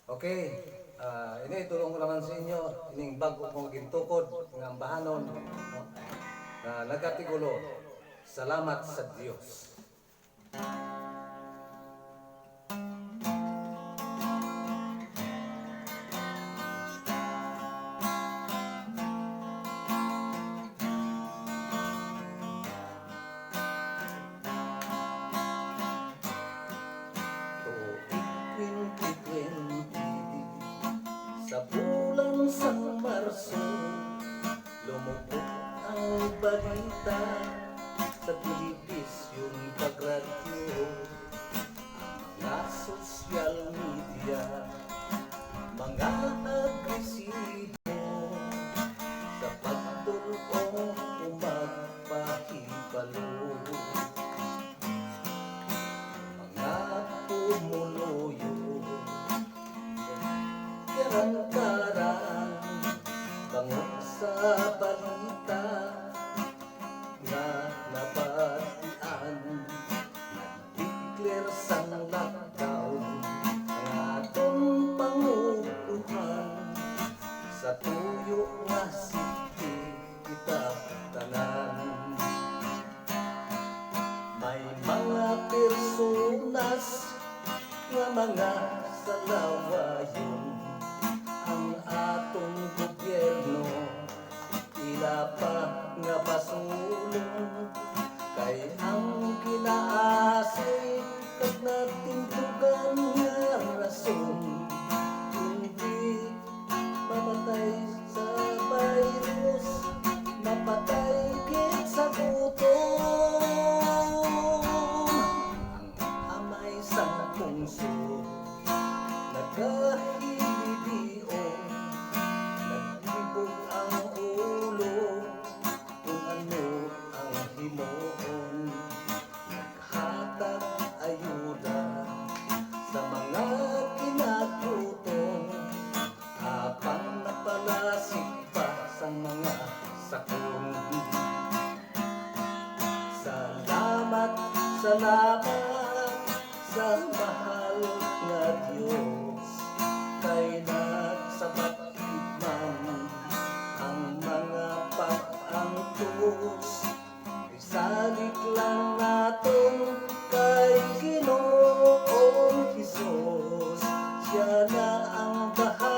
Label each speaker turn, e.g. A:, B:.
A: Okay, ini tulong ko naman sa inyo, ining bago kong gintukod, ng ambahanon, no? Na nagatigulo, salamat sa Diyos. Tuig 2020, sa bulan sa Marso, lumubog ang balita sa television pagradyo, mga social media, mga agresibo sa pagtulong umagpahibalo, mga pumuluyo, karang-karang bango sa balita na nabatian, nag-declare sang lockdown ang atong Panguluhan sa tuyo nga city kita tanan. May mga personas nga mga salawayon ang atong gobyerno, tila pa nga pasulong kay ang kinaasay kag natintugan nga rason, hindi mamatay sa virus, mapatay gid sa gutom. Ang amay sa pungsod nagkahilibion, naglibog ang ulo kung ano ang himuon, naghatag ayuda sa mga kinagutom, habang napalasik pa sa mga sakon. Salamat, salamat sa mahal nga Diyos, kay nagsabat man ang mga pag-angkos. Isalig lang naton kay Ginoong Hesus, siya na ang bahala